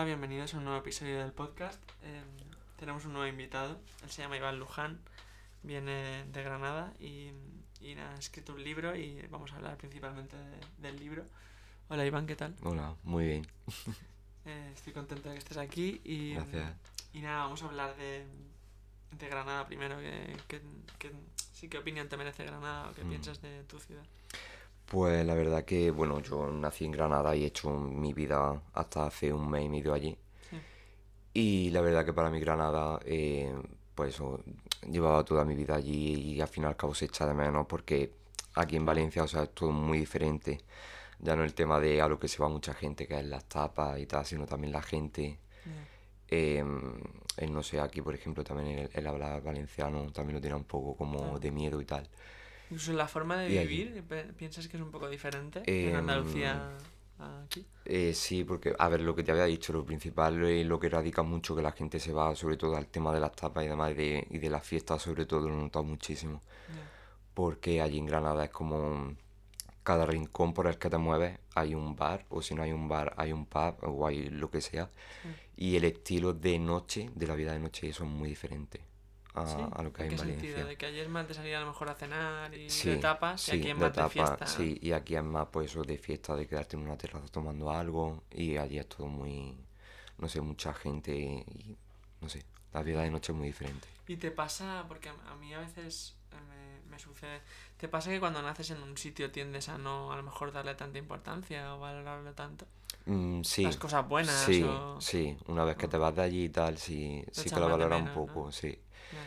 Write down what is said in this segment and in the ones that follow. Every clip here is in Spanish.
Hola, bienvenidos a un nuevo episodio del podcast. Tenemos un nuevo invitado, él se llama Iván Luján, viene de Granada y nada, ha escrito un libro y vamos a hablar principalmente del libro. Hola Iván, ¿qué tal? Hola, muy bien, Estoy contento de que estés aquí gracias. y nada, vamos a hablar de Granada primero. Sí, ¿qué opinión te merece Granada o qué Mm. piensas de tu ciudad? Pues la verdad que, bueno, yo nací en Granada y he hecho mi vida hasta hace un mes y medio allí. Sí, Y la verdad que para mí Granada, pues eso, llevaba toda mi vida allí y al fin y al cabo se echa de menos porque aquí en claro, Valencia, o sea, es todo muy diferente. Ya no el tema de a lo que se va mucha gente, que es las tapas y tal, sino también la gente. ya. Eh, no sé, aquí por ejemplo también el hablar valenciano también lo tiene un poco como Claro. de miedo y tal. Incluso la forma de Y allí. vivir, ¿piensas que es un poco diferente en em, Andalucía a aquí? Sí, porque, a ver, lo que te había dicho, lo principal es lo que radica mucho que la gente se va, sobre todo al tema de las tapas y demás, y de las fiestas, sobre todo, lo he notado muchísimo. Ya, Porque allí en Granada es como cada rincón por el que te mueves hay un bar, o si no hay un bar, hay un pub, o hay lo que sea. sí. Y el estilo de noche, de la vida de noche, eso es muy diferente ¿Sí? a lo que ¿En hay en qué sentido? Valencia. ¿De que ayer más de salir a lo mejor a cenar y de Sí, tapas y aquí sí, es de más de etapa, fiesta, ¿no? sí, y aquí es más pues eso de fiesta, de quedarte en una terraza tomando algo, y allí es todo muy, no sé, mucha gente y, no sé, la vida Ya. de noche es muy diferente. Y te pasa, porque a mí a veces me sucede, ¿te pasa que cuando naces en un sitio tiendes a no a lo mejor darle tanta importancia o valorarlo tanto? Las Sí, cosas buenas sí, o... sí, una vez que te o vas de allí y tal, sí, lo sí que echas la más de valora un menos, ¿no? poco, sí. Ya,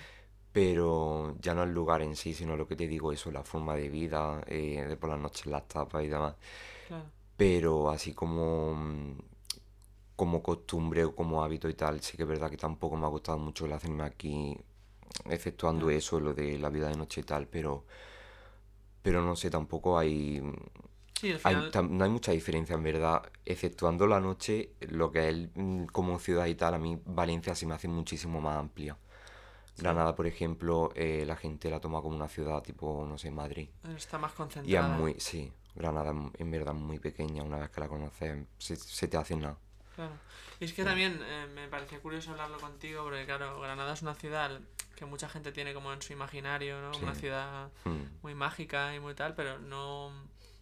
Pero ya no el lugar en sí, sino lo que te digo, eso, la forma de vida, de por las noches las tapas y demás. claro. Pero así como, como costumbre o como hábito y tal, sí que es verdad que tampoco me ha gustado mucho el hacerme aquí, efectuando Ya. eso, lo de la vida de noche y tal, pero no sé, tampoco hay, Sí, al final, no hay mucha diferencia en verdad, exceptuando la noche, lo que es como ciudad y tal, a mí Valencia se me hace muchísimo más amplia. sí, Granada, por ejemplo, la gente la toma como una ciudad tipo, no sé, Madrid. está más Y es concentrada. muy, sí, Granada en verdad es muy pequeña, una vez que la conoces, se te hace nada. Claro. Y es que Mm, también me pareció curioso hablarlo contigo porque, claro, Granada es una ciudad que mucha gente tiene como en su imaginario, ¿no? sí, Una ciudad mm, muy mágica y muy tal, pero no...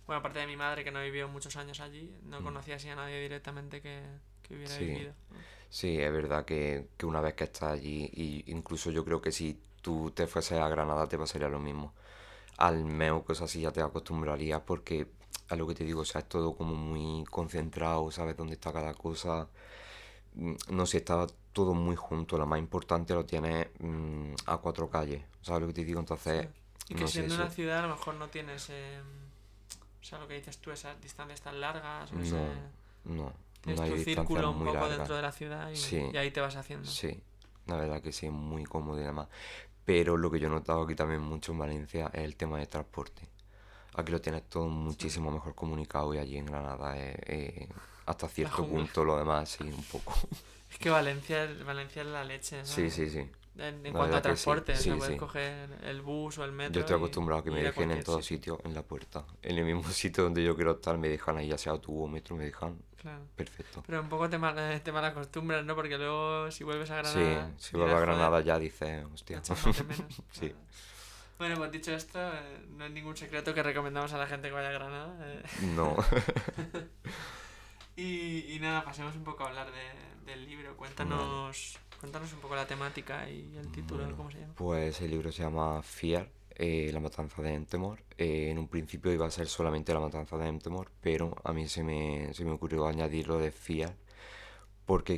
Bueno, aparte de mi madre que no vivió muchos años allí, no mm, conocía así a nadie directamente que hubiera sí. vivido, ¿no? Sí, es verdad que una vez que estás allí, y incluso yo creo que si tú te fueses a Granada te pasaría lo mismo. Al menos cosas así ya te acostumbrarías porque a lo que te digo, o sea, es todo como muy concentrado, sabes dónde está cada cosa. No sé, está todo muy junto, lo más importante lo tienes a cuatro calles, ¿sabes lo que te digo? Sí. Entonces, Y que no sé, siendo una eso, ciudad a lo mejor no tienes... o sea, lo que dices tú, esas distancias tan largas o ese... no, no, no Tienes hay tu distancias círculo un muy poco largas. dentro de la ciudad Sí, y ahí te vas haciendo. sí, la verdad que sí, es muy cómodo y demás. Pero lo que yo he notado aquí también mucho en Valencia es el tema de transporte. Aquí lo tienes todo Sí. muchísimo mejor comunicado y allí en Granada hasta La cierto jungla. punto lo demás sí, un poco. Es que Valencia es la leche, Sí, ¿sabes? sí, sí. En La cuanto a verdad que sí, transporte, o sea, sí, puedes sí. coger el bus o el Yo metro estoy acostumbrado a que y me ir a dejen en cualquier todos sitio. sitios en la puerta. En el mismo sitio donde yo quiero estar me dejan ahí, ya sea autobús o metro, me dejan Claro. perfecto. Pero un poco te mal acostumbras, ¿no? Porque luego si vuelves a Sí, Granada si vuelvo a dirás, joder, Granada ya dices, lo hostia. echas más de menos. Sí. Claro. Bueno, pues dicho esto, no es ningún secreto que recomendamos a la gente que vaya a Granada. No. Y nada, pasemos un poco a hablar del libro. Vale. Cuéntanos un poco la temática y el título, Bueno, ¿cómo se llama? pues el libro se llama Fear, la matanza de Entemor. En un principio iba a ser solamente la matanza de Entemor, pero a mí se me ocurrió añadir lo de Fear porque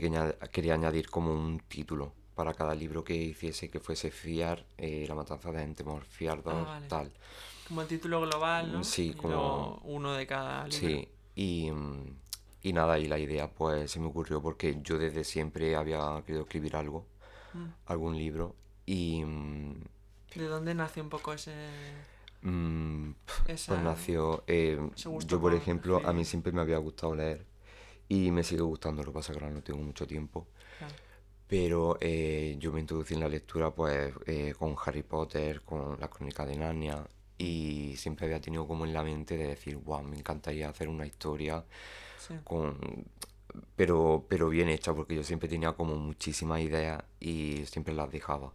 quería añadir como un título para cada libro que hiciese que fuese Fear, la matanza de Entemor, Fear Ah, 2 vale. tal. Como el título global, ¿no? Sí, Y como... luego uno de cada libro. Sí, y nada, y la idea pues se me ocurrió porque yo desde siempre había querido escribir algo, Mm. algún libro, y... ¿De dónde nace un poco Mm, pues esa, nació, ese gusto yo por por ejemplo, a mí escribir? siempre me había gustado leer y me sigue gustando, lo que pasa es que ahora no tengo mucho tiempo, Claro. pero yo me introducí en la lectura pues con Harry Potter, con la Crónica de Narnia Mm. y siempre había tenido como en la mente de decir, wow, me encantaría hacer una historia Sí, con, pero bien hecha, porque yo siempre tenía como muchísimas ideas y siempre las dejaba.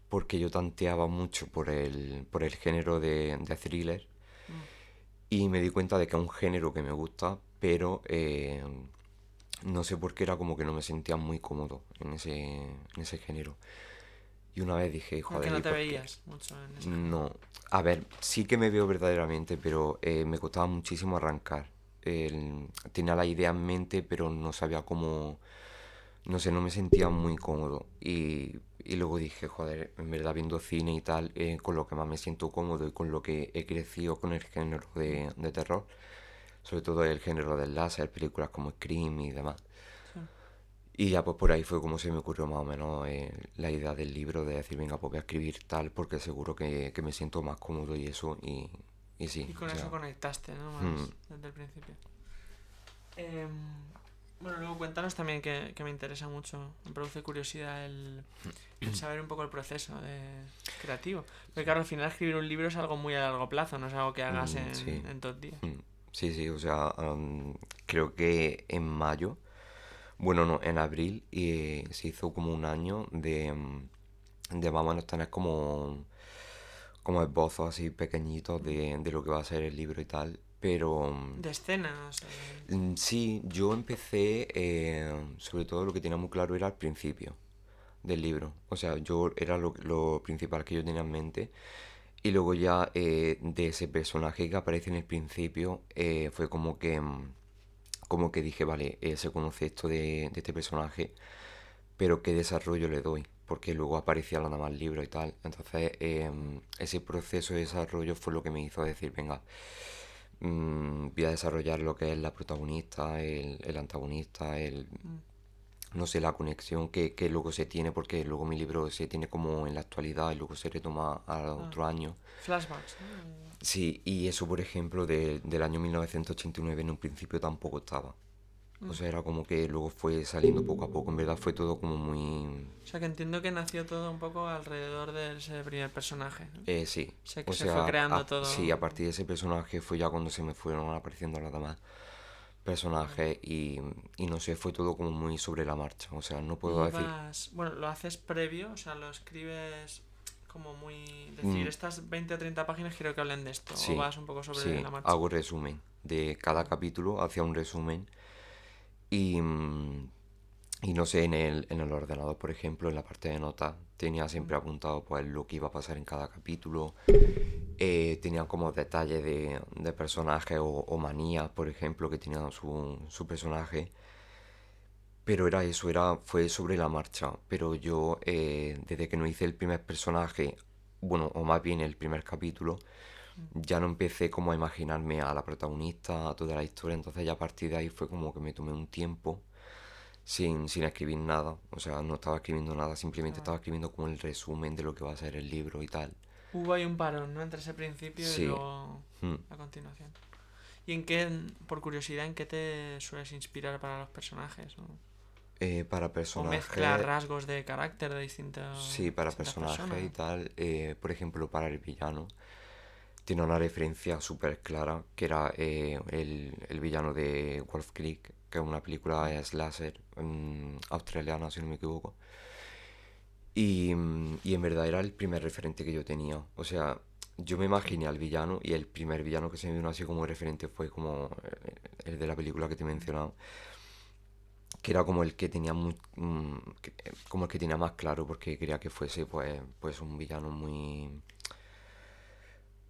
Porque yo tanteaba mucho por el género de thriller Mm. y me di cuenta de que es un género que me gusta, pero no sé por qué era como que no me sentía muy cómodo en ese género. Y una vez dije, Como que joder, no ¿y te por qué? veías mucho en ese género. No, a ver, sí que me veo verdaderamente, pero me costaba muchísimo arrancar. Tenía la idea en mente, pero no sabía cómo, no sé, no me sentía muy cómodo. Y luego dije, joder, en verdad viendo cine y tal, con lo que más me siento cómodo y con lo que he crecido con el género Mm. de terror, sobre todo el género del láser, películas como Scream y demás. Sí. Y ya pues por ahí fue como se me ocurrió más o menos la idea del libro de decir, venga, pues voy a escribir tal porque seguro que me siento más cómodo y eso, y sí, Y o con eso sea, conectaste, ¿no? hmm, Más desde el principio. Em, bueno, luego cuéntanos también que me interesa mucho, me produce curiosidad el saber un poco el proceso creativo. Porque claro, al final escribir un libro es algo muy a largo plazo, no es algo que hagas sí, en 2 días. sí, sí, o sea, creo que en mayo, bueno, no, en abril se hizo como un año de más o menos tener como esbozos así pequeñitos Mm. de lo que va a ser el libro y tal, pero De escenas. sí, yo empecé, sobre todo lo que tenía muy claro era al principio del libro. O sea, yo era lo principal que yo tenía en mente. Y luego ya de ese personaje que aparece en el principio, fue como que dije, vale, se conoce esto de este personaje, pero ¿qué desarrollo le doy? Porque luego aparecía nada más libro y tal. Entonces, ese proceso de desarrollo fue lo que me hizo decir, venga, voy a desarrollar lo que es la protagonista, el antagonista, Mm. no sé, la conexión que luego se tiene, porque luego mi libro se tiene como en la actualidad y luego se retoma al Ah, otro año. flashbacks, ¿no? Sí, y eso, por ejemplo, del año 1989 en un principio tampoco estaba. O Mm. sea, era como que luego fue saliendo poco a poco. En verdad fue todo como muy... O sea que entiendo que nació todo un poco alrededor de ese primer personaje, ¿no? Sí. Sé que O se fue sea, creando sí, todo. a partir de ese personaje fue ya cuando se me fueron apareciendo los demás Vale. personajes y no sé, fue todo como muy sobre la marcha. O sea, no puedo Y decir... vas, bueno, lo haces previo, o sea, lo escribes como muy... Decir, mm, estas 20 o 30 páginas quiero que hablen de esto, o sí, vas un poco sobre sí, la marcha. hago resumen. De cada capítulo hacía un resumen y, y no sé, en el ordenador, por ejemplo, en la parte de notas, tenía Mm. siempre apuntado pues lo que iba a pasar en cada capítulo. Tenía como detalles de personajes o manías, por ejemplo, que tenía su personaje. Pero era eso, fue sobre la marcha. Pero yo, desde que no hice el primer personaje, bueno, o más bien el primer capítulo, Mm. ya no empecé como a imaginarme a la protagonista, a toda la historia. Entonces ya a partir de ahí fue como que me tomé un tiempo sin escribir nada. O sea, no estaba escribiendo nada, simplemente Claro. estaba escribiendo como el resumen de lo que va a ser el libro y tal. Hubo ahí un parón, ¿no? Entre ese principio y Sí. luego mm, la continuación. ¿Y en qué, por curiosidad, en qué te sueles inspirar para los personajes? para ¿O mezclas personajes, rasgos de carácter de sí, para distintas personajes y personas? tal. Por ejemplo, para el villano. Tiene una referencia súper clara, que era el villano de Wolf Creek, que es una película Mm. slasher australiana, si no me equivoco. Y en verdad era el primer referente que yo tenía. O sea, yo me Sí. imaginé al villano y el primer villano que se me vino así como referente fue como el de la película que te he Mm. mencionado, que era como el que tenía como el que tenía más claro porque quería que fuese pues un villano muy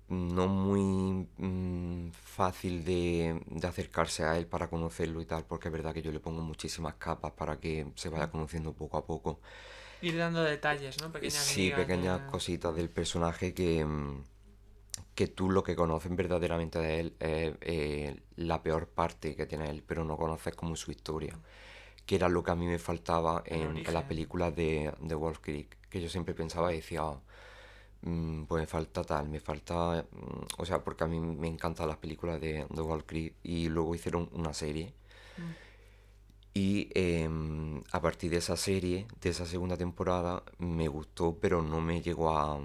no muy fácil de acercarse a él para conocerlo y tal, porque es verdad que yo le pongo muchísimas capas para que se vaya Mm. conociendo poco a poco. Ir dando detalles, ¿no? Pequeñas Sí, migas de... pequeñas cositas del personaje que tú lo que conoces verdaderamente de él es la peor parte que tiene él, pero no conoces como su historia, que era lo que a mí me faltaba El en las origen. películas de Wolf Creek, que yo siempre pensaba y decía, "Ah, pues me falta tal, me falta... o sea, porque a mí me encantan las películas de Wolf Creek y luego hicieron una serie. Mm. Y a partir de esa serie, de esa segunda temporada, me gustó, pero no me llegó a...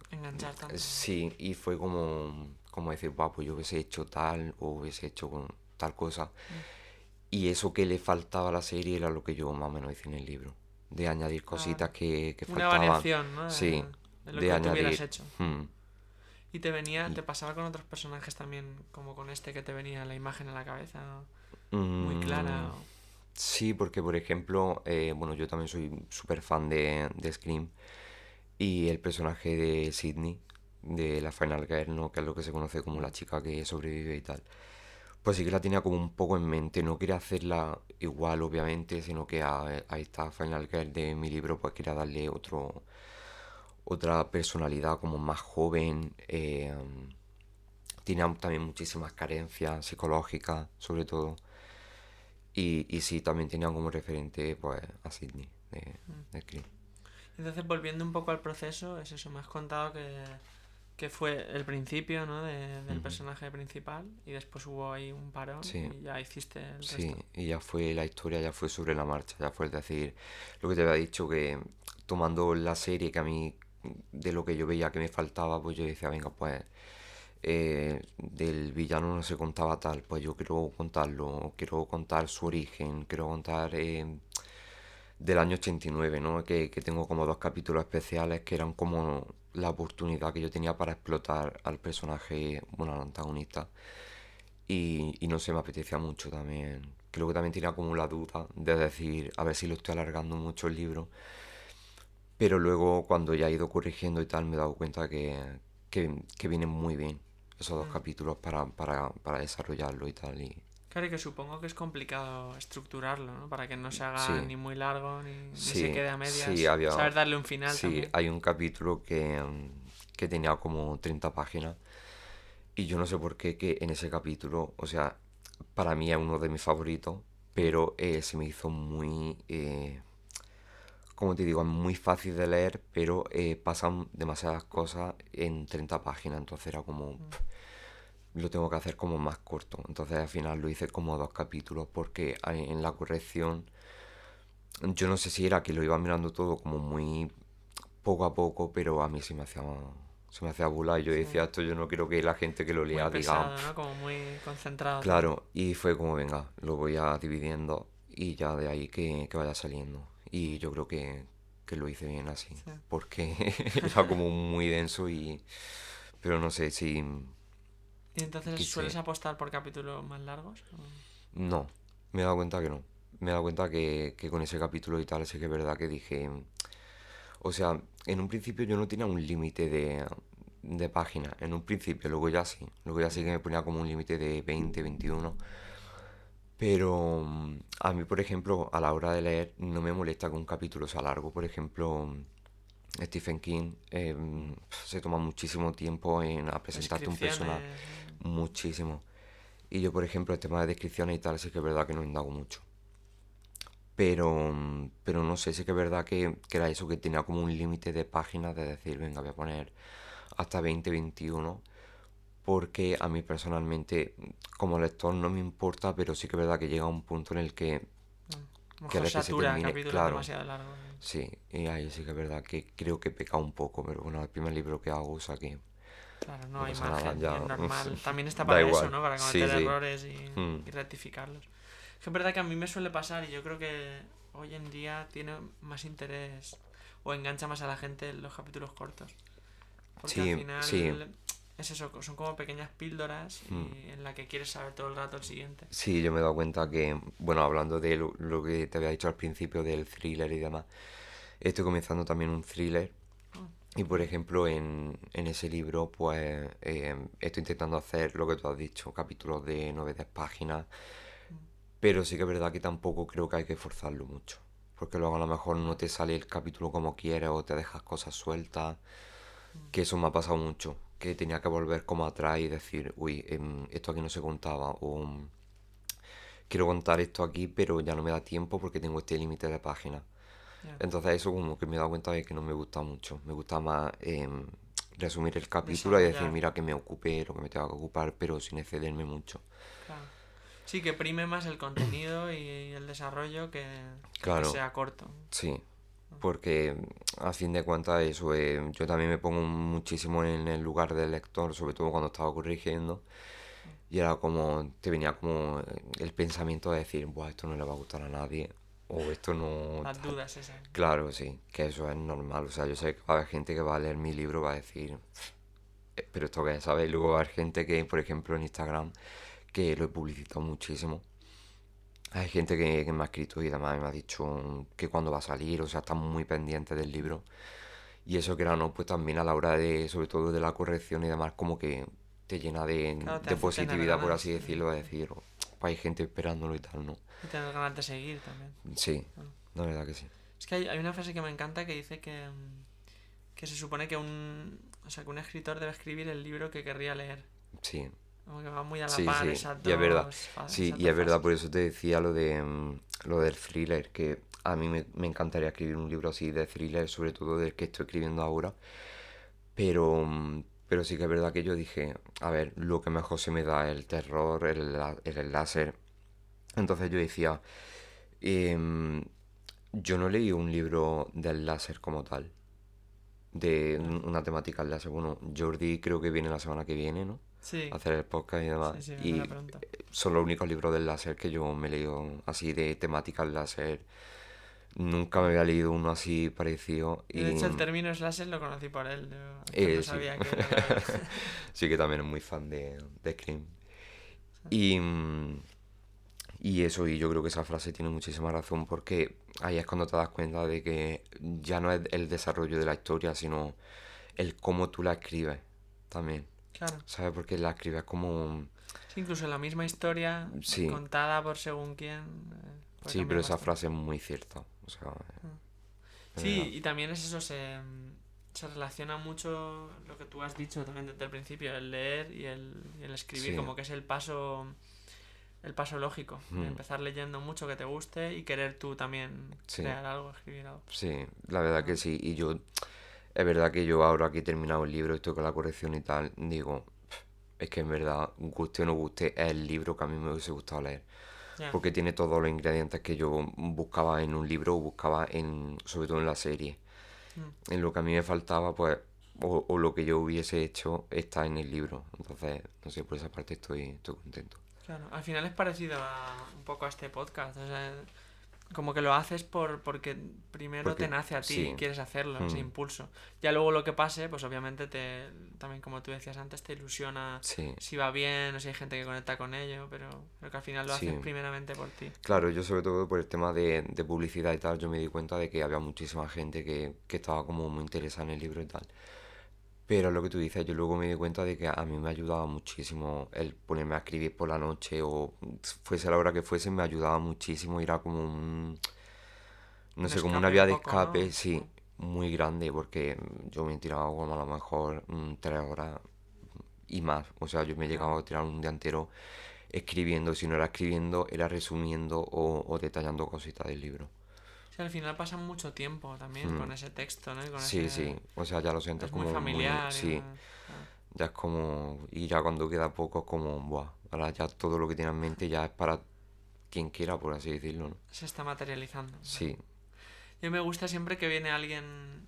Enganchar tanto. sí, y fue como decir, va, pues yo hubiese hecho tal o hubiese hecho tal cosa. Mm. Y eso que le faltaba a la serie era lo que yo más o menos hice en el libro. De añadir cositas que Una faltaban. variación, ¿no? Sí, De lo de que tú hubieras añadir. hecho. hmm, Y te venía, y, te pasaba con otros personajes también, como con este que te venía la imagen a la cabeza, muy mm, clara. sí, porque por ejemplo, bueno, yo también soy súper fan de Scream. Y el personaje de Sydney, de la Final Girl, ¿no? Que es lo que se conoce como la Mm, chica que sobrevive y tal. Pues sí que la tenía como un poco en mente. No quería hacerla igual, obviamente, sino que a esta Final Girl de mi libro, pues quería darle otra personalidad como más joven. Tenía también muchísimas carencias psicológicas, sobre todo. Y sí, también tenía como referente pues a Sydney mm. de Scream. Entonces, volviendo un poco al proceso, es eso, me has contado que fue el principio, ¿no? Del Ujú. personaje principal y después hubo ahí un parón Sí. y ya hiciste el Sí, resto. y ya fue la historia, ya fue sobre la marcha, ya fue es decir, lo que te había dicho, que tomando la serie que a mí, de lo que yo veía que me faltaba, pues yo decía, venga, pues del villano no se contaba tal, pues yo quiero contarlo, quiero contar su origen, quiero contar del año 89, ¿no? Que tengo como dos capítulos especiales que eran como la oportunidad que yo tenía para explotar al personaje, bueno, al antagonista. Y no sé, me apetecía mucho también. Creo que también tenía como la duda de decir, a ver si lo estoy alargando mucho el libro. Pero luego cuando ya he ido corrigiendo y tal, me he dado cuenta que vienen muy bien esos dos Mm. capítulos para desarrollarlo y tal. Y Claro, y que supongo que es complicado estructurarlo, ¿no? Para que no se haga sí, ni muy largo ni se sí, quede a sí, medias. Saber darle un final sí, también. hay un capítulo que tenía como 30 páginas. Y yo no sé por qué que en ese capítulo, o sea, para mí es uno de mis favoritos, Mm, pero se me hizo muy, como te digo, es muy fácil de leer, pero pasan demasiadas cosas en 30 páginas, entonces era como, mm. lo tengo que hacer como más corto. Entonces al final lo hice como dos capítulos porque en la corrección, yo no sé si era que lo iba mirando todo como muy poco a poco, pero a mí se me hacía bula y yo Sí. decía, esto yo no quiero que la gente que lo Muy lea diga, pesado, ¿no? Como muy concentrado todo. claro, y fue como, venga, lo voy a dividiendo y ya de ahí que vaya saliendo. Y yo creo que lo hice bien así, Sí. porque era como muy denso y... Pero no sé si ¿Y entonces sueles quise... apostar por capítulos más largos? No, me he dado cuenta que no. Me he dado cuenta que con ese capítulo y tal, sí que es verdad que dije... O sea, en un principio yo no tenía un límite de páginas, en un principio, luego ya sí. Luego ya sí que Mm, me ponía como un límite de 20, 21. Pero a mí, por ejemplo, a la hora de leer no me molesta que un capítulo sea largo. Por ejemplo, Stephen King mm. se toma muchísimo tiempo en a presentarte un personaje, Descripciones. muchísimo. Y yo, por ejemplo, el tema de descripciones y tal, sí que es verdad que no indago mucho. Pero no sé, sí que es verdad que era eso, que tenía como un límite de páginas de decir, venga, voy a poner hasta 20, 21 porque a mí personalmente como lector no me importa, pero sí que es verdad que llega un punto en el que A lo mejor quieres que se satura termine, capítulos claro, demasiado largos. sí, y ahí sí que es verdad que creo que peca un poco, pero bueno, el primer libro que hago, o sea que Claro, no no hay pasa nada, margen y es ya, normal. También está da para eso, igual, ¿no? Para sí, cometer sí, errores mm, y rectificarlos. Es que es verdad que a mí me suele pasar y yo creo que hoy en día tiene más interés o engancha más a la gente los capítulos cortos. Porque al sí, sí, final es eso, son como pequeñas píldoras mm, y en la que quieres saber todo el rato el siguiente. sí, yo me he dado cuenta que, bueno, hablando de lo que te había dicho al principio del thriller y demás, estoy comenzando también un thriller. Oh, Y por bien. ejemplo, en ese libro, pues estoy intentando hacer lo que tú has dicho, capítulos de 9 10 páginas, Mm, pero sí que es verdad que tampoco creo que hay que forzarlo mucho, porque luego a lo mejor no ya. te sale el capítulo como quieres o te dejas cosas sueltas, Mm, que eso me ha pasado mucho, que tenía que volver como atrás y decir, uy, esto aquí no se contaba, o quiero contar esto aquí, pero ya no me da tiempo porque tengo este límite de páginas. ya. Entonces eso como que me he dado cuenta de que no me gusta mucho. Me gusta más resumir el capítulo y decir, Desarrollar, mira, que me ocupe lo que me tenga que ocupar, pero sin excederme mucho. claro. Sí, que prime más el contenido y el desarrollo que Claro, sea corto. sí. Porque a fin de cuentas eso, yo también me pongo muchísimo en el lugar del lector, sobre todo cuando estaba corrigiendo. Y era como, te venía como el pensamiento de decir, buah, esto no le va a gustar a nadie, o esto no Las tal. dudas esas. Claro, sí, que eso es normal. O sea, yo sé que va a haber gente que va a leer mi libro y va a decir, pero esto qué es, ¿sabes? Y luego va a haber gente que, por ejemplo, en Instagram, que lo he publicitado muchísimo. Hay gente que me ha escrito y además me ha dicho que cuando va a salir, o sea, están muy pendientes del libro. Y eso que era, ¿no? Pues también a la hora de, sobre todo de la corrección y demás, como que te llena Claro, te de hace tener positividad, por así ganas. decirlo, de decir, "Oh, pues hay gente esperándolo y tal, ¿no?". Y tener ganas de seguir también. Sí, Claro. la verdad que sí. Es que hay una frase que me encanta que dice que se supone que o sea, que un escritor debe escribir el libro que querría leer. Sí, Como que va muy a la sí, par sí, y es verdad. Sí, esas y dos es verdad, frases. por eso te decía lo de lo del thriller, que a mí me encantaría escribir un libro así de thriller, sobre todo del que estoy escribiendo ahora. Pero sí que es verdad que yo dije, a ver, lo que mejor se me da es el terror, el láser. Entonces yo decía, em, yo no leí un libro del láser como tal, de Ya. una temática del láser. Bueno, Jordi creo que viene la semana que viene, ¿no? A Sí, hacer el podcast y demás. sí, sí, vendrá Y pronto. son los únicos libros del láser que yo me he leído así de temática del láser. Nunca me había leído uno así parecido Yo, de y hecho, el término slasher lo conocí por él. Yo antes no sí. sabía que era de... Sí que también es muy fan de Scream. Y, y eso, y yo creo que esa frase tiene muchísima razón porque ahí es cuando te das cuenta de que ya no es el desarrollo de la historia, sino el cómo tú la escribes también. Claro. ¿Sabes? Porque la escribes como... Sí, incluso la misma historia Sí, contada por según quién puede sí, cambiar pero esa bastante. frase es muy cierta. O sea, Mm. es verdad. Sí, y también es eso, se relaciona mucho lo que tú has dicho también desde el principio, el leer y el escribir, Sí, como que es el paso lógico, de mm, empezar leyendo mucho que te guste y querer tú también sí, crear algo, escribir algo. sí, la verdad que Ah, sí. Y yo, es verdad que yo ahora que he terminado el libro, estoy con la corrección y tal, digo, es que en verdad, guste o no guste, es el libro que a mí me hubiese gustado leer. ya, Porque tiene todos los ingredientes que yo buscaba en un libro o buscaba sobre todo en la serie. mm, En lo que a mí me faltaba, pues, o lo que yo hubiese hecho está en el libro. Entonces, no sé, por esa parte estoy contento. claro. Al final es parecido un poco a este podcast, o sea, como que lo haces porque primero te Porque, nace a ti sí, y quieres hacerlo, ese mm, impulso. Ya luego lo que pase, pues obviamente también como tú decías antes, te ilusiona sí, si va bien o si hay gente que conecta con ello, pero creo que al final lo haces sí. primeramente por ti. Claro, yo sobre todo por el tema de publicidad y tal, yo me di cuenta de que había muchísima gente que estaba como muy interesada en el libro y tal. Pero lo que tú dices, yo luego me di cuenta de que a mí me ayudaba muchísimo el ponerme a escribir por la noche o fuese la hora que fuese, me ayudaba muchísimo. Era como no Un sé, como una escape vía un de poco, escape, ¿no? sí, muy grande porque yo me tiraba como a lo mejor 3 horas y más. O sea, yo me Ya. llegaba a tirar un día entero escribiendo. Si no era escribiendo, era resumiendo o detallando cositas del libro. Sí, al final pasan mucho tiempo también Mm, con ese texto, ¿no? Y con sí, ese... sí. O sea, ya lo sientes Es muy como muy... familiar y Sí, muy... ah, ya es como... Y ya cuando queda poco es como... Buah, ahora ya todo lo que tiene en mente ya es para quien quiera, por así decirlo, ¿no? se está materializando. Sí. Yo me gusta siempre que viene alguien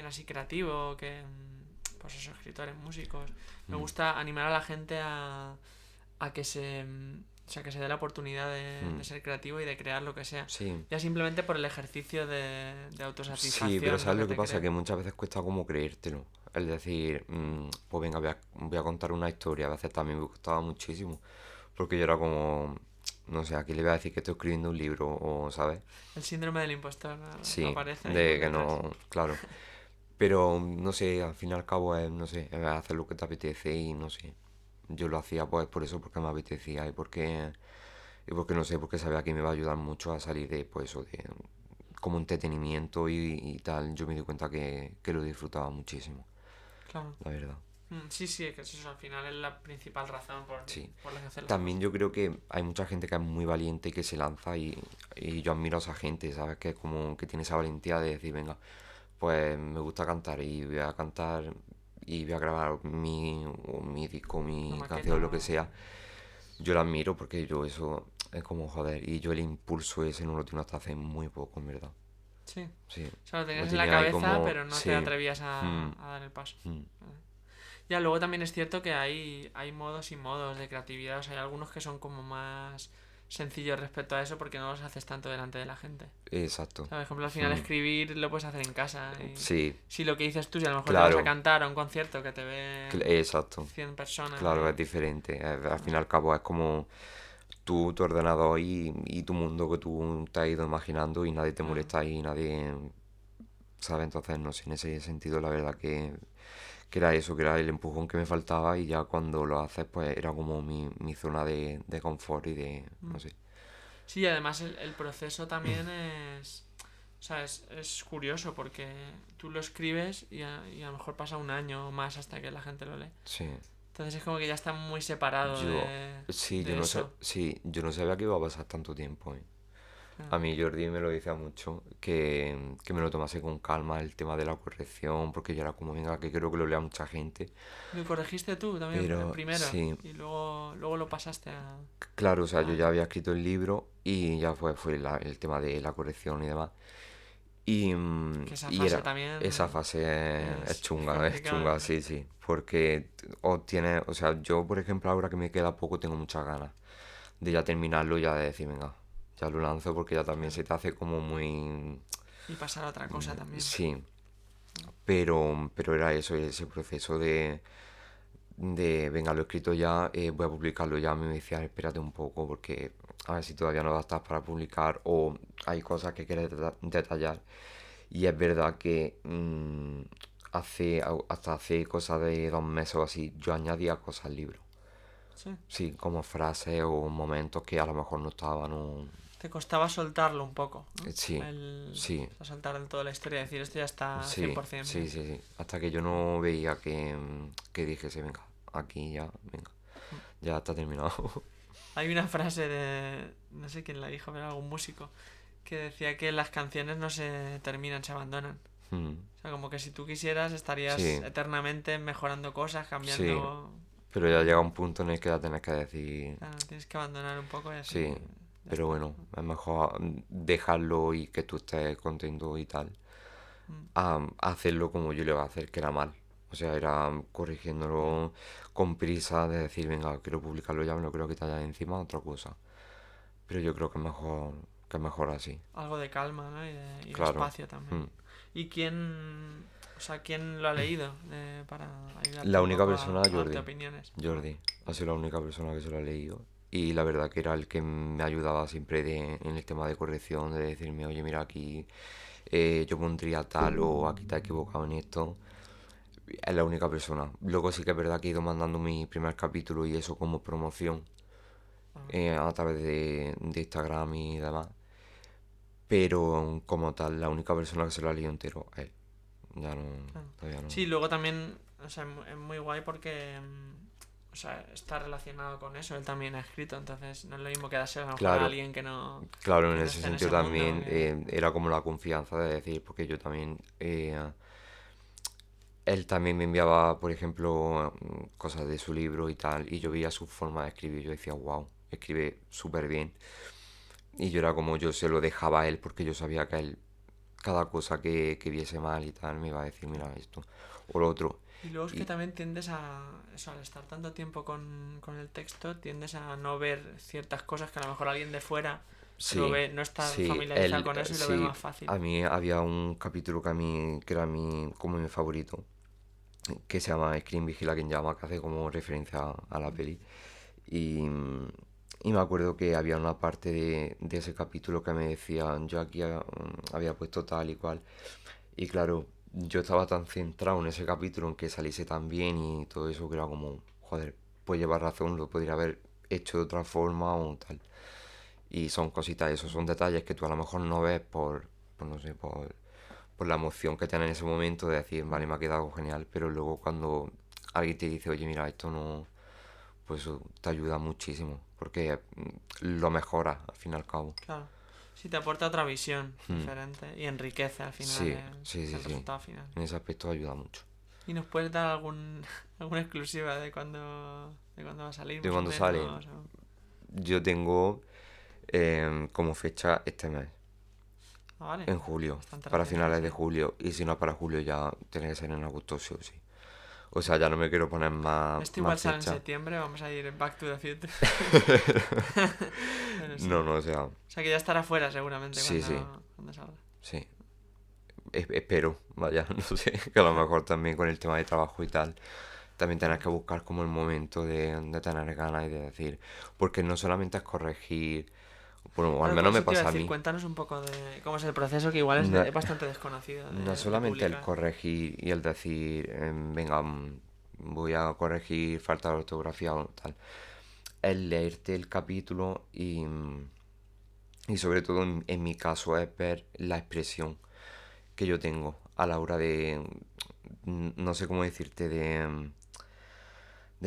así creativo, pues esos escritores, músicos. Me Mm, gusta animar a la gente a que o sea, que se dé la oportunidad de mm, ser creativo y de crear lo que sea. sí. Ya simplemente por el ejercicio de Sí, pero autosatisfacción, ¿no? ¿sabes Que lo que te pasa? crea. Que muchas veces cuesta como creértelo. El decir, pues venga, voy a contar una historia. A veces también me costaba muchísimo. Porque yo era como, no sé, aquí le voy a decir que estoy escribiendo un libro, o, ¿sabes? El síndrome del impostor, ¿no? Sí, Aparece ahí por de que detrás. no, claro. Pero, no sé, al fin y al cabo es, no sé, es hacer lo que te apetece y no sé. Yo lo hacía pues por eso, porque me apetecía y porque no sé, porque sabía que me iba a ayudar mucho a salir de, pues eso, de como entretenimiento y tal. Yo me di cuenta que lo disfrutaba muchísimo, Claro. la verdad. Sí, sí, que eso al final es la principal razón por, Sí. por la que hacer las También cosas. yo creo que hay mucha gente que es muy valiente y que se lanza y yo admiro a esa gente, ¿sabes? Que es como que tiene esa valentía de decir, venga, pues me gusta cantar y voy a cantar y voy a grabar mi disco, Una mi maqueta canción, o lo que algo, sí. sea. Yo la admiro porque yo eso es como joder. Y yo el impulso ese no lo tengo hasta hace muy poco, en verdad. Sí. Sí, O sea, lo lo tenías en la tenía ahí cabeza, como, pero no te sí, atrevías mm, a dar el paso. mm, Ya, luego también es cierto que hay modos y modos de creatividad. O sea, hay algunos que son como más sencillos respecto a eso porque no los haces tanto delante de la gente. Exacto. O sea, por ejemplo, al final Mm, escribir lo puedes hacer en casa. Y sí, si lo que dices tú, si a lo mejor te vas a claro, cantar a un concierto que te ven exacto. 100 personas Claro, ahí. es diferente. Al No fin y sé. al cabo es como tu ordenador y tu mundo que tú te has ido imaginando y nadie te Claro. molesta y nadie sabe. Entonces, no sé, en ese sentido la verdad que era eso, que era el empujón que me faltaba y ya cuando lo haces pues era como mi zona de confort y de, Mm. no sé. Sí, y además el proceso también es... O sea, es curioso porque tú lo escribes y a lo mejor pasa un año o más hasta que la gente lo lee. Sí, Entonces es como que ya está muy separado yo, sí, de eso. sí, yo no sabía que iba a pasar tanto tiempo, ¿eh? Claro. A mí Jordi me lo decía mucho, que me lo tomase con calma el tema de la corrección, porque yo era como, venga, que creo que lo lea mucha gente. ¿Lo corregiste tú también Pero primero? sí, Y luego lo pasaste claro, o sea, yo a ya había escrito el libro y ya fue el tema de la corrección y demás. Y, que esa y fase era, también esa fase es es complicada, chunga, sí. sí, sí. Porque o sea, yo por ejemplo ahora que me queda poco tengo muchas ganas de ya terminarlo, ya de decir, venga, ya lo lanzo porque ya también Claro. se te hace como muy... Y pasar a otra cosa también. Sí, pero era eso, ese proceso venga, lo he escrito ya, voy a publicarlo ya. Me decía, espérate un poco porque a ver si todavía no estás para publicar o hay cosas que quieres detallar. Y es verdad que hasta hace cosa de 2 meses o así, yo añadía cosas al libro. Sí. Sí, como frases o momentos que a lo mejor no estaban. Te costaba soltarlo un poco, ¿no? Sí, sí, O sea, soltar del todo la historia y decir esto ya está sí, 100% sí, bien. sí, sí. Hasta que yo no veía que dijese, venga, aquí ya, venga, ya está terminado. Hay una frase de, no sé quién la dijo, pero algún músico, que decía que las canciones no se terminan, se abandonan. Mm, O sea, como que si tú quisieras estarías sí, eternamente mejorando cosas, sí, cambiando... pero ya llega Y un punto en el que ya tienes que decir, claro, tienes que abandonar un poco y decir, sí, ya pero está. bueno, es mejor dejarlo y que tú estés contento y tal, Mm, a hacerlo como yo le iba a hacer, que era mal. O sea, era ya. corrigiéndolo con prisa, de decir, venga, quiero publicarlo ya, me lo quiero quitar ya de encima, otra cosa. Pero yo creo que es mejor así, Algo de calma, ¿no? Y de claro. espacio también. Mm. ¿Y quién, o sea, quién lo ha leído para ayudarte La un única poco persona, a darte Jordi. opiniones? Ah, Jordi. Ha sido la única persona que se lo ha leído. Y la verdad que era el que me ayudaba siempre en el tema de corrección, de decirme, oye, mira, aquí yo pondría tal o aquí te has equivocado en esto. Es la única persona. Luego sí que es verdad que he ido mandando mi primer capítulo y eso como promoción ah, a través de Instagram y demás. Pero como tal, la única persona que se lo ha leído entero es él. Ya no, claro. todavía no. Sí, luego también, o sea, es muy guay porque, o sea, está relacionado con eso. Él también ha escrito, entonces no es lo mismo que dárselo a lo mejor a Claro, alguien claro, en que no ese esté en sentido ese mundo. también era como la confianza de decir, porque yo también, él también me enviaba, por ejemplo, cosas de su libro y tal, y yo veía su forma de escribir, yo decía, wow, escribe súper bien. Y yo era como yo se lo dejaba a él porque yo sabía que él, cada cosa que viese mal y tal, me iba a decir, mira esto o lo otro. Y luego es que Y también tiendes a, eso, al estar tanto tiempo con el texto, tiendes a no ver ciertas cosas que a lo mejor alguien de fuera lo sí, ve, no está sí, familiarizado con eso y lo ve sí, más fácil. a mí había un capítulo que era como mi favorito, que se llama Scream Vigila quien llama, que hace como referencia a la peli. Y, y me acuerdo que había una parte de ese capítulo que me decían, yo aquí había puesto tal y cual. Y claro, yo estaba tan centrado en ese capítulo, en que saliese tan bien y todo eso, que era como, joder, pues llevar razón, lo podría haber hecho de otra forma o tal. Y son cositas, esos son detalles que tú a lo mejor no ves no sé, por la emoción que tienes en ese momento de decir, vale, me ha quedado genial, pero luego cuando alguien te dice, oye, mira, esto no, pues eso te ayuda muchísimo, porque lo mejora al fin y al cabo. Claro. Sí, te aporta otra visión Mm, diferente y enriquece al final sí, sí, sí, el sí. resultado final. En ese aspecto ayuda mucho. ¿Y nos puedes dar alguna exclusiva de cuándo va a salir De más o cuando sale, menos? yo tengo como fecha este mes, Ah, vale, en julio, bastante para reciente, finales de sí. julio, y si no para julio ya tiene que ser en agosto sí o sí. O sea, ya no me quiero poner más, Esto más igual sale en fecha. septiembre, vamos a ir en Back to the Future. Pero sí. No, no, o sea, O sea que ya estará fuera seguramente sí, sí, cuando salga. sí. Espero, vaya, no sé, que a lo mejor también con el tema de trabajo y tal, también tenés que buscar como el momento de tener ganas y de decir, porque no solamente es corregir, bueno, o al Claro, menos me eso te iba a pasa a decir, mí, cuéntanos un poco de cómo es el proceso, que igual no, es bastante desconocido no de solamente el publicar. corregir y el decir, venga, voy a corregir falta de ortografía o tal, el leerte el capítulo y sobre todo en mi caso es ver la expresión que yo tengo a la hora de, no sé cómo decirte, de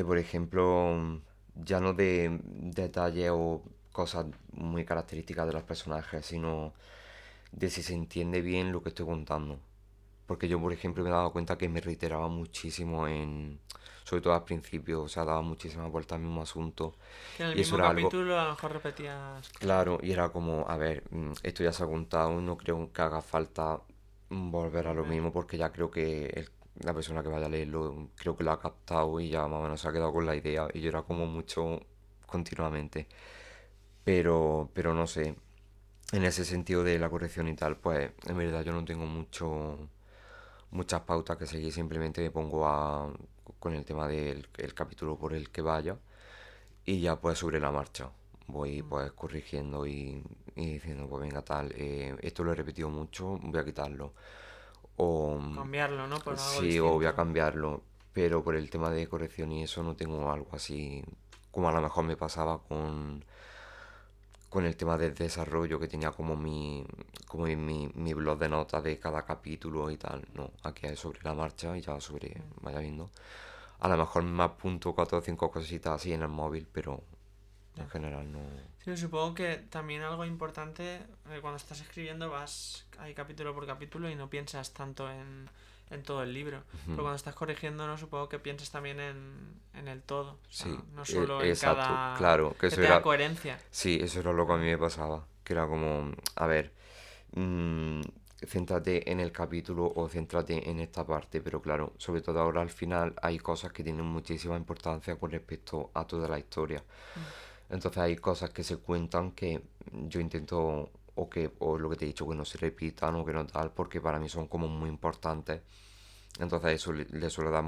por ejemplo, ya no de detalles o cosas muy características de los personajes, sino de si se entiende bien lo que estoy contando. Porque yo, por ejemplo, me he dado cuenta que me reiteraba muchísimo sobre todo al principio, o sea, daba muchísimas vueltas al mismo asunto. Que en el Y eso mismo era algo, capítulo a lo mejor repetías cosas. claro, y era como, a ver, esto ya se ha contado, no creo que haga falta volver a lo Volver. mismo porque ya creo que la persona que vaya a leerlo creo que lo ha captado y ya más o menos se ha quedado con la idea y yo era como mucho continuamente. Pero no sé, en ese sentido de la corrección y tal, pues en verdad yo no tengo muchas pautas que seguir, simplemente me pongo con el tema del el capítulo por el que vaya y ya pues sobre la marcha voy Mm. pues corrigiendo y diciendo pues venga tal, esto lo he repetido mucho, voy a quitarlo. O O cambiarlo, ¿no? Por algo sí, o voy a distinto. cambiarlo. Pero por el tema de corrección y eso no tengo algo así como a lo mejor me pasaba con el tema del desarrollo que tenía como mi blog de notas de cada capítulo y tal. No, aquí es sobre la marcha y ya sobre Mm. vaya viendo. A lo mejor me apunto cuatro o cinco cositas así en el móvil, pero en Ya. general no. Sí, supongo que también algo importante, cuando estás escribiendo vas ahí capítulo por capítulo y no piensas tanto en todo el libro. Pero Ujú. cuando estás corrigiendo, no supongo que pienses también en el todo. O sea, Sí, no solo en exacto, cada... claro, que que eso tenga era, coherencia. sí, eso era lo que a mí Claro. me pasaba, que era como, a ver, mm, céntrate en el capítulo o céntrate en esta parte, pero claro, sobre todo ahora al final hay cosas que tienen muchísima importancia con respecto a toda la historia. Mm. Entonces hay cosas que se cuentan que yo intento o lo que te he dicho, que no se repitan o que no tal, porque para mí son como muy importantes. Entonces eso le suelo dar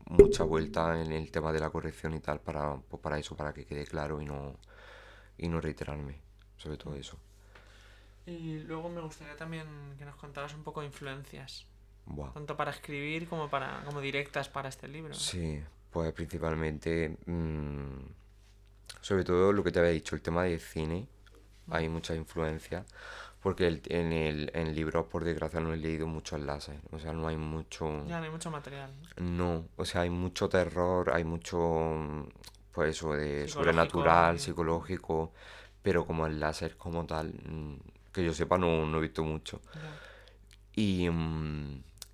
mucha vuelta en el tema de la corrección y tal para, pues para eso, para que quede claro y no reiterarme, sobre todo Mm. eso. Y luego me gustaría también que nos contaras un poco de influencias, Buah. tanto para escribir como directas para este libro. Sí, pues principalmente, sobre todo lo que te había dicho, el tema del cine, Mm. hay mucha influencia, porque en libros, por desgracia, no he leído muchos enlaces, o sea, no hay mucho, Ya no hay mucho material, ¿no? no, o sea, hay mucho terror, hay mucho, pues eso, de Psicológico sobrenatural, y... psicológico, pero como enlaces como tal, que yo sepa, no he visto mucho. Ya. Y,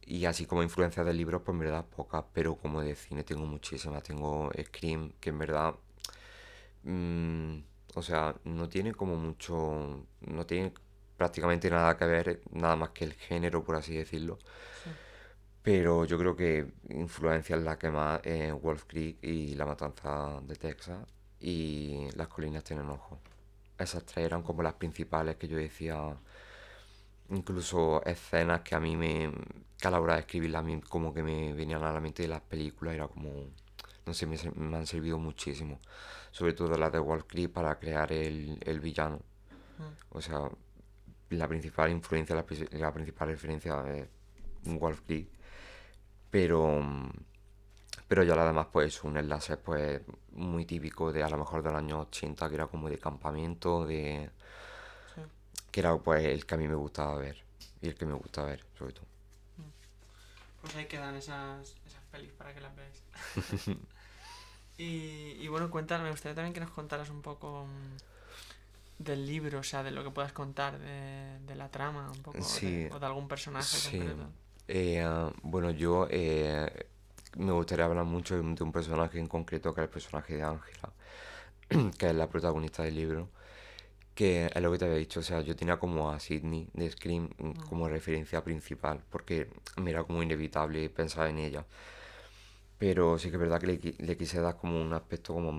y así como influencias de libros, pues en verdad pocas, pero como de cine tengo muchísimas. Tengo Scream, que en verdad, mm, o sea, no tiene como mucho, no tiene prácticamente nada que ver, nada más que el género, por así decirlo. Sí. Pero yo creo que influencias las que más Wolf Creek y La Matanza de Texas y Las Colinas Tienen Ojos. Esas tres eran como las principales que yo decía, incluso escenas que a mí que a la hora de escribirlas a mí como que me venían a la mente de las películas, era como, no sé, me han servido muchísimo. Sobre todo las de Wolf Creek para crear el villano. Mm. O sea, la principal influencia, la principal referencia es Wolf Creek. Pero, pero ya lo demás, pues un enlace pues muy típico de a lo mejor del año 80 que era como de campamento, Sí. que era pues el que a mí me gustaba ver y el que me gusta ver, sobre todo. Mm. Pues ahí quedan esas pelis para que las veáis. Y bueno, cuéntame, me gustaría también que nos contaras un poco del libro, o sea, de lo que puedas contar de la trama, un poco, Sí, o de algún personaje sí. concreto. Bueno, yo me gustaría hablar mucho de un personaje en concreto, que es el personaje de Ángela, que es la protagonista del libro. Que es lo que te había dicho, o sea, yo tenía como a Sydney de Scream Mm. como referencia principal, porque me era como inevitable pensar en ella. Pero sí que es verdad que le quise dar como un aspecto como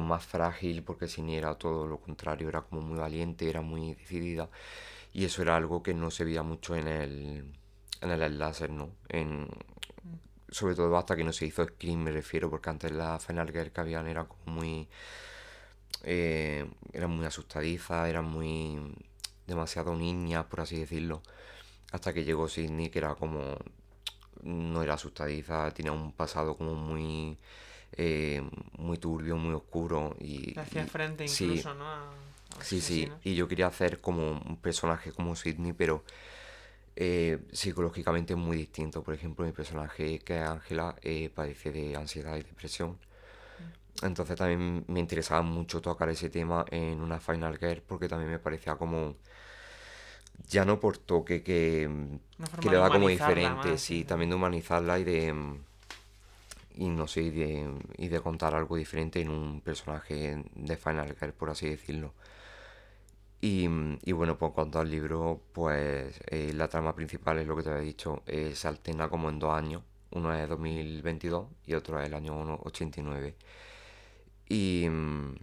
más frágil, porque Sydney era todo lo contrario, era como muy valiente, era muy decidida, y eso era algo que no se veía mucho en el láser, ¿no? Mm. Sobre todo hasta que no se hizo Scream, me refiero, porque antes la Final Girl que habían era como muy... eran muy asustadizas, eran muy... demasiado niñas, por así decirlo. Hasta que llegó Sydney, que era como... no era asustadiza, tenía un pasado como eh, muy turbio, muy oscuro Le hacía frente sí, incluso, ¿no? A los sí, asesinos. y yo quería hacer como un personaje como Sydney, pero psicológicamente muy distinto. Por ejemplo, mi personaje, que es Ángela, padece de ansiedad y depresión. Mm. Entonces también me interesaba mucho tocar ese tema en una Final Girl porque también me parecía como, ya no por toque, Una que forma le de da como humanizarla diferente, más. sí, también de humanizarla y no sé, y de contar algo diferente en un personaje de Final Girl, por así decirlo. Y bueno, pues en cuanto al libro, pues la trama principal es lo que te había dicho, se alterna como en 2 años, uno es 2022 y otro es el año 89. Y, mm,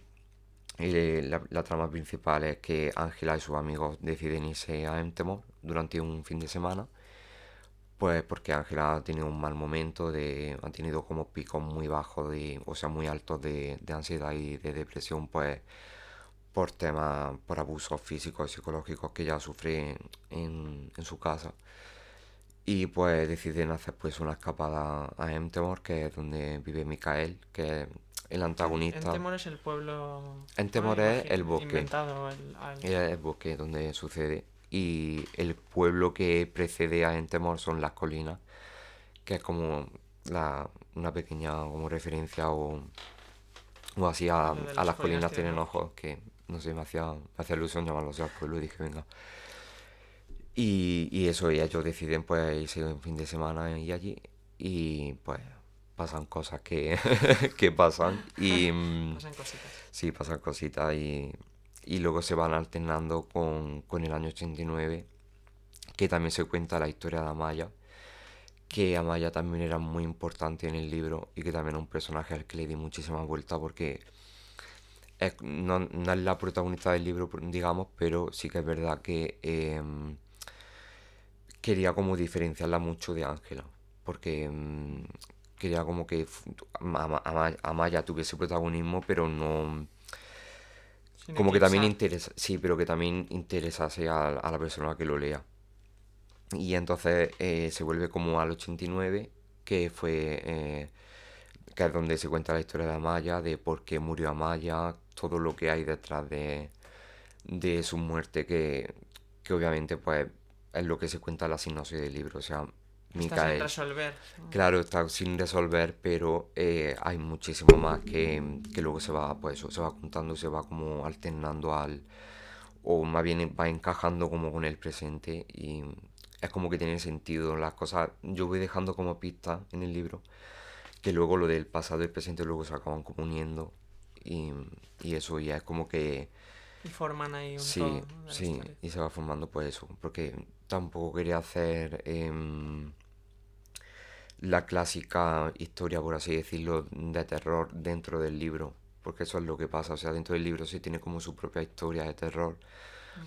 la trama principal es que Ángela y sus amigos deciden irse a Entemor durante un fin de semana, pues porque Ángela ha tenido un mal momento, ha tenido como picos muy bajos, o sea, muy altos de ansiedad y de depresión, pues por temas, por abusos físicos y psicológicos que ella sufre en su casa. Y pues deciden hacer pues una escapada a Entemor, que es donde vive Mikael, que es el En antagonista. Temor es el pueblo, ¿no? Entemor es el bosque, Inventado. es el bosque donde sucede. Y el pueblo que precede a Entemor son las colinas, que es como una pequeña como referencia o así A lo de a las las colinas colinas tienen tienen ojos. ojos, que no sé, me hacía ilusión llamarlo así al pueblo y dije, venga. Y eso, y ellos deciden pues irse un fin de semana y allí y pues pasan cosas que, que pasan Pasan cositas. sí, pasan cositas y luego se van alternando con el año 89, que también se cuenta la historia de Amaya, que Amaya también era muy importante en el libro y que también es un personaje al que le di muchísima vuelta porque no es la protagonista del libro, digamos, pero sí que es verdad que quería como diferenciarla mucho de Ángela, porque quería como que Amaya tuviese protagonismo, pero no... Sin Como que también eclipsar. interesa, sí, pero que también interesase a la persona que lo lea. Y entonces se vuelve como al 89, que fue... que es donde se cuenta la historia de Amaya, de por qué murió Amaya, todo lo que hay detrás de su muerte, que obviamente pues es lo que se cuenta en la sinopsis del libro. O sea, Está sin Micael, resolver. claro, está sin resolver, pero hay muchísimo más que luego se va, pues eso, se va contando, se va como alternando o más bien va encajando como con el presente y es como que tiene sentido las cosas. Yo voy dejando como pistas en el libro que luego lo del pasado y el presente luego se acaban como uniendo y, y eso ya es como que Y forman ahí un sí, todo, ¿no? De la sí, historia. y se va formando pues eso, porque tampoco quería hacer la clásica historia, por así decirlo, de terror dentro del libro, porque eso es lo que pasa, o sea, dentro del libro sí tiene como su propia historia de terror, Mm.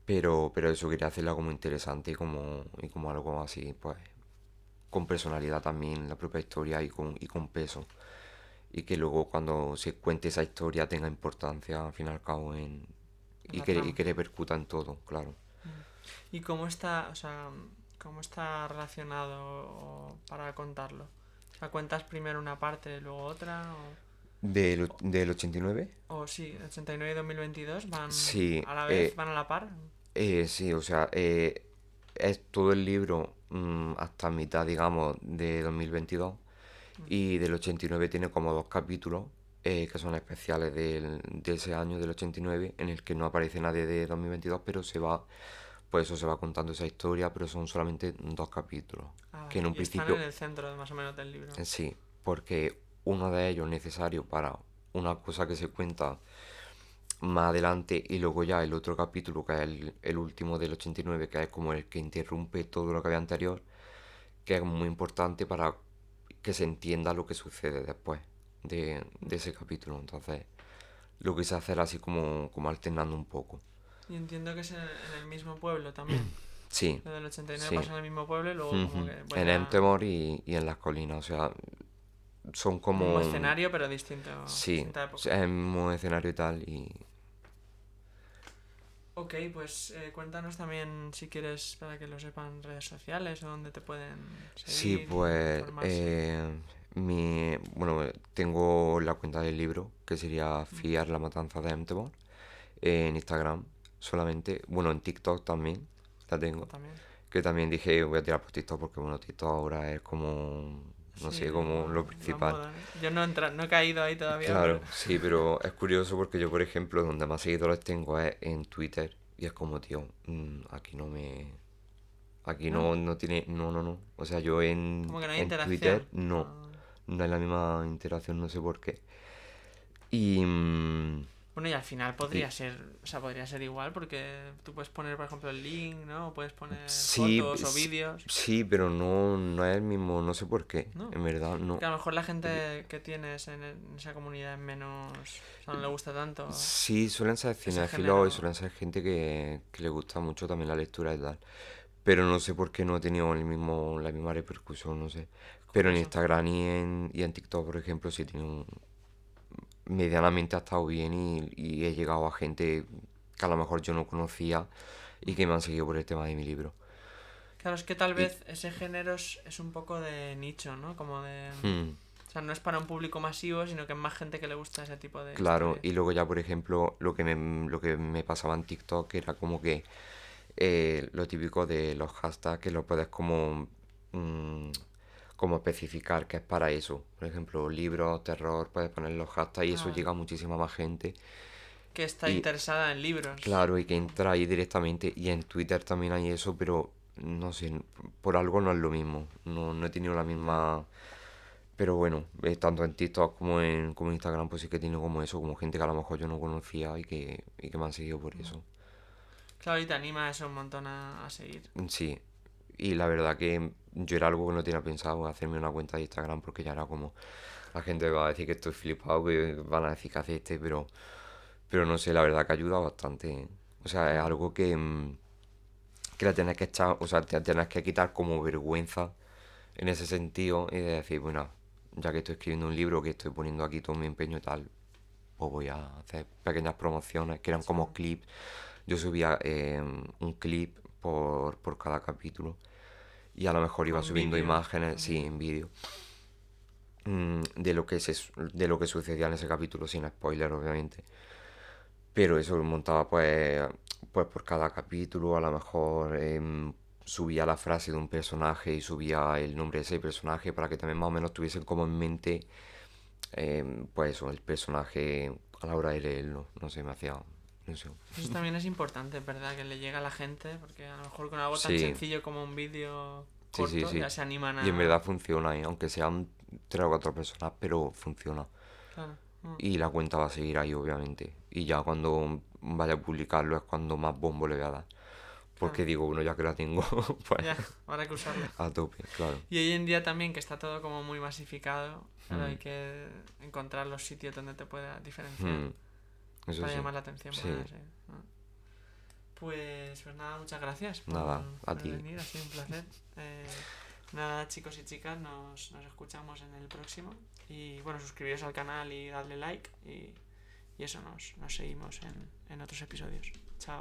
pero eso quería hacerla como interesante y como algo así, pues, con personalidad también, la propia historia y con peso. Y que luego cuando se cuente esa historia tenga importancia al fin y al cabo En la y trama. que repercuta en todo, claro. Mm. ¿Y cómo está, o sea, cómo está relacionado para contarlo? O sea, ¿cuentas primero una parte y luego otra? Del 89. O sí, 89 y 2022 van Sí, a la vez, van a la par. sí, o sea, es todo el libro hasta mitad, digamos, de 2022 Mm. y del 89 tiene como 2 capítulos que son especiales de ese año, del 89, en el que no aparece nadie de 2022, pero pues eso se va contando esa historia, pero son solamente 2 capítulos, Ah, que en vale. un Y están en principio el centro más o menos del libro. sí, porque uno de ellos es necesario para una cosa que se cuenta más adelante y luego ya el otro capítulo que es el último del 89 que es como el que interrumpe todo lo que había anterior que es muy importante para que se entienda lo que sucede después de ese capítulo. Entonces, lo quise hacer así como alternando un poco. Y entiendo que es en el mismo pueblo también. Sí, Lo del 89 sí. pasa en el mismo pueblo y luego como Ujú. que En vuelve a... Entemor y en las colinas, o sea, son El mismo como... escenario, pero distinto, Sí, distinta o época. sea, es el mismo escenario y tal, y... Ok, pues cuéntanos también, si quieres, para que lo sepan, redes sociales o donde te pueden Sí, seguir y pues... informarse. bueno, tengo la cuenta del libro, que sería Mm, Fiar la matanza de Entemor, en Instagram solamente, bueno, en TikTok también la tengo, también. que también dije voy a tirar por TikTok porque, bueno, TikTok ahora es como, no Sí, sé, como lo va en principal. moda, ¿no? Yo no he caído ahí todavía, pero... Claro, sí, pero es curioso porque yo, por ejemplo, donde más seguidores tengo es en Twitter y es como, tío, aquí no me... Aquí ¿No? no tiene... No, no, no. O sea, yo Como que no hay en Twitter interacción. no. Ah. No hay la misma interacción, no sé por qué. Y... Bueno, y al final y podría ser, o sea, podría ser igual porque tú puedes poner, por ejemplo, el link, ¿no? O puedes poner sí, fotos o vídeos, sí, pero no es el mismo, no sé por qué. ¿no? En verdad, no. Que a lo mejor la Porque gente que tienes en esa comunidad es menos, o sea, no le gusta tanto sí, suelen ser ese cinéfilos y género. suelen ser gente que le gusta mucho también la lectura y tal. Pero no sé por qué no he tenido la misma repercusión, no sé. Pero en Curioso. Instagram y en TikTok, por ejemplo, sí tiene medianamente ha estado bien y he llegado a gente que a lo mejor yo no conocía y que me han seguido por el tema de mi libro. Claro, es que tal Y, vez ese género es un poco de nicho, ¿no? Como de... hmm, O sea, no es para un público masivo, sino que es más gente que le gusta ese tipo de claro, historias. y luego ya, por ejemplo, lo que me pasaba en TikTok era como que lo típico de los hashtags que lo puedes mm, como especificar que es para eso. Por ejemplo, libros, terror, puedes poner los hashtags y eso Ah, llega a muchísima más gente. que está Y interesada en libros. claro, y que Mm, entra ahí directamente. Y en Twitter también hay eso, pero no sé, por algo no es lo mismo. No he tenido la ya. misma... Pero bueno, tanto en TikTok como en Instagram, pues sí que he tenido como eso, como gente que a lo mejor yo no conocía y que me han seguido por Mm. eso. Claro, y te anima eso un montón a seguir. Sí, y la verdad que yo era algo que no tenía pensado, hacerme una cuenta de Instagram, porque ya era como, la gente va a decir que estoy flipado, que van a decir que hace pero no sé, la verdad que ayuda bastante. O sea, es Claro. algo que le tienes que echar, o sea, te tienes que quitar como vergüenza en ese sentido y de decir, bueno, ya que estoy escribiendo un libro, que estoy poniendo aquí todo mi empeño y tal, pues voy a hacer pequeñas promociones que eran Sí. como clips. Yo subía un clip por cada capítulo y a lo mejor iba Con subiendo vídeo imágenes, sí, también. en vídeo, de lo que sucedía en ese capítulo, sin spoiler, obviamente. Pero eso lo montaba pues por cada capítulo, a lo mejor subía la frase de un personaje y subía el nombre de ese personaje para que también más o menos tuviesen como en mente, pues eso, el personaje a la hora de leerlo. No sé, me hacía... No sé. Eso también es importante, ¿verdad? Que le llegue a la gente, porque a lo mejor con algo tan Sí, sencillo como un vídeo sí, sí, corto ya sí. se animan Y en a... verdad funciona, aunque sean tres o cuatro personas, pero funciona. Claro. Mm, Y la cuenta va a seguir ahí, obviamente. Y ya cuando vaya a publicarlo es cuando más bombo le voy a dar. claro. Porque digo, bueno, ya que la tengo, pues Ya, habrá que usarla. a tope, claro. Y hoy en día también, que está todo como muy masificado, claro, Hmm, hay que encontrar los sitios donde te pueda diferenciar hmm, eso para sí. llamar la atención Sí, más, ¿eh? Ah. Pues nada, muchas gracias nada, a por ti. venir, ha sido un placer. Nada, chicos y chicas, nos escuchamos en el próximo. Y bueno, suscribiros al canal y darle like. Y eso, nos seguimos en otros episodios. Chao.